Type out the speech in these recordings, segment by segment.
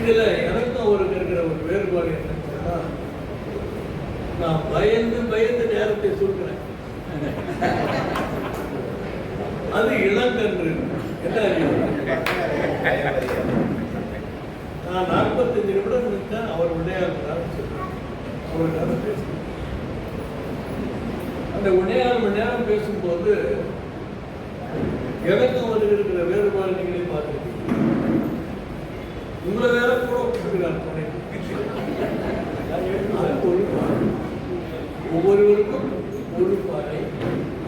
இதுல எனக்கும் அவருக்கு இருக்கிற ஒரு வேறுபாடு என்னன்னு சொன்னா, நான் பயந்து பயந்து நேரத்தை சொல்கிறேன். அது இளங்கன்று என்ன நான் 45 நிமிடம் நினைத்தேன். அவர் விளையாடுறாரு சொல்றேன். அவருக்காக பேசுறேன். அந்த 1.5 மணி நேரம் பேசும்போது எனக்கும் அவருக்கு இருக்கிற வேறுபாடு நீங்களே பார்த்துருக்கீங்க. உங்களை வேற கூட கொடுத்துக்கிறார். ஒவ்வொருவருக்கும் ஒரு பானை,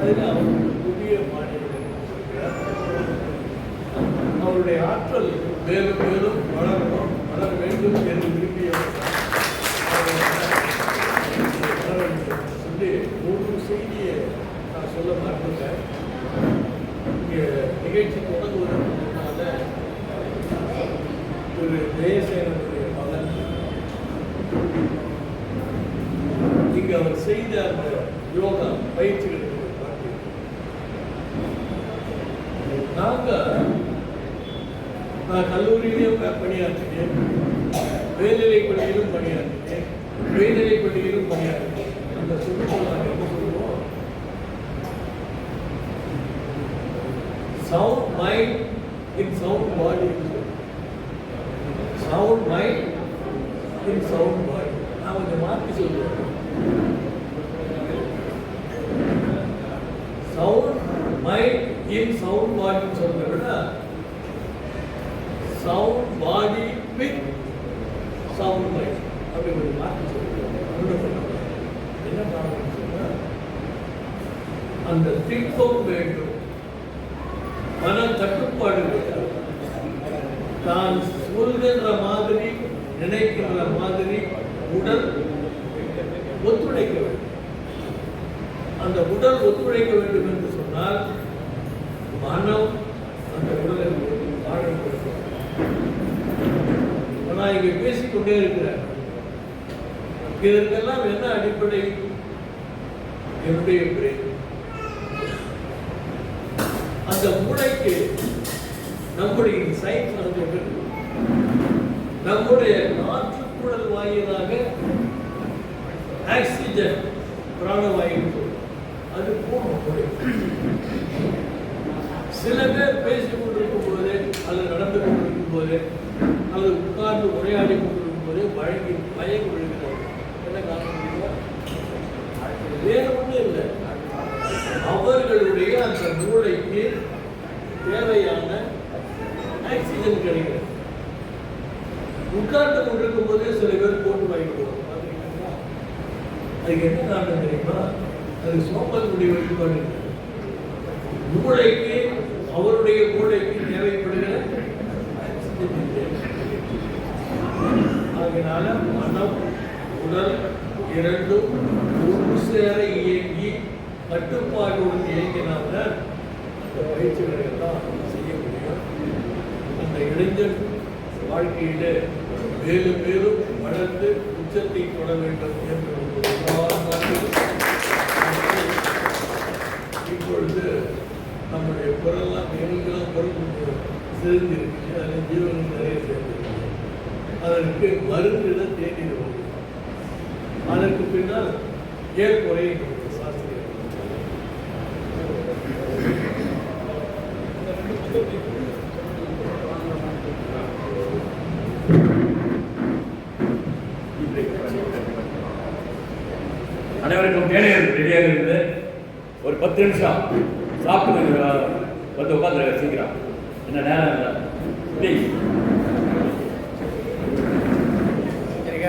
அதில் அவர் புதிய பானைகளை சொல்கிறார். அவருடைய ஆற்றல் மேலும் மேலும் வளரணும், வளர வேண்டும் என்று விரும்பியவர் சொல்லி ஒரு செய்தியை நான் சொல்ல மறந்துட்டேன். இங்கே நிகழ்ச்சி தொடங்குவதற்கு முன்னால ஒரு தேசேனனுடைய மகன் இங்கு அவர் செய்த அந்த யோகா பயிற்சிகளுக்கு நான் கல்லூரியிலும் பணியாற்றினேன், மேல்நிலைப் பள்ளியிலும் பணியாற்றினேன், உயர்நிலைப் பள்ளியிலும் பணியாற்றினேன். அந்த சொல்லும்போது நாங்கள் என்ன சொல்லுவோம், sound mind in sound body, sound mind in sound பாடி. நான் கொஞ்சம் மாற்றி சொல்லுவேன். சவுண்ட் மைண்ட் இன் சவுண்ட் பாடின்னு சொல்றத விட sound body with sound mind அப்படி ஒரு மாற்றி சொல்லுவேன். என்ன காரணம் சொன்னா, அந்த திட்பம் வேண்டும், மன கட்டுப்பாடு வேண்டும், தான் சொல்கின்ற மாதிரி நினைக்கின்ற மாதிரி உடல் ஒத்துழைக்க வேண்டும். அந்த உடல் ஒத்துழைக்க வேண்டும் என்று சொன்னால் மனம் அந்த உடலை ஆழப்படுத்தும். நான் இங்கே பேசிக்கொண்டே இருக்கிறேன். இதற்கெல்லாம் என்ன அடிப்படை? என்னுடைய பிரெயின். அந்த மூளைக்கு நம்முடைய சயின்ஸ் நடந்து நம்முடைய காற்றுக்குழல் வாயிலாக ஆக்சிஜன் பிராணவாயு அது போகும். சில பேர் பேசிக் கொண்டிருக்கும் போது அல்லது நடந்து கொண்டிருக்கும் போது அல்லது உட்கார்ந்து உரையாடி கொண்டிருக்கும் போது மயங்கி விழுகிறார்கள். என்ன காரணம்? வேற ஒன்றும் இல்லை, அவர்களுடைய அந்த மூளைக்கு தேவையான ஆக்சிஜன் கிடைக்கிறது. உட்கார்ந்து கொண்டிருக்கும் போதே சில பேர் போட்டு வாங்கிடுவாங்க. அதுக்கு என்ன காரணம் தெரியுமா? அது சோம்பலுடைய வழிபாடு. மூளைக்கு அவருடைய மூளைக்கு தேவைப்படுகிற அதனால மனம் உடல் இரண்டும் ஒரு சேர இயங்கி கட்டுப்பாடுடன் இயங்கினால்தான் அந்த பயிற்சிகளை எல்லாம் செய்ய முடியும். அந்த இளைஞர் வாழ்க்கையில மேலும் மேலும் வளர்ந்து உச்சத்தை தொட வேண்டும் என்று இப்பொழுது நம்முடைய குரல்லாம் எங்களுக்கெல்லாம் குரல் சேர்ந்திருக்கு. அதில் ஜீவனம் நிறைய சேர்ந்திருக்கு. அதற்கு மருந்திட தேடிடுவோம். அதற்கு பின்னால் ஏற்புரை சாஸ்திரியம். அனைவருக்கும் தேநீர் ரெடியாக இருக்குது. ஒரு 10 நிமிஷம் சாப்பிட்டு வந்து உட்காந்து சீக்கிரம். என்ன நேரம்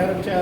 ஆரம்பிச்சா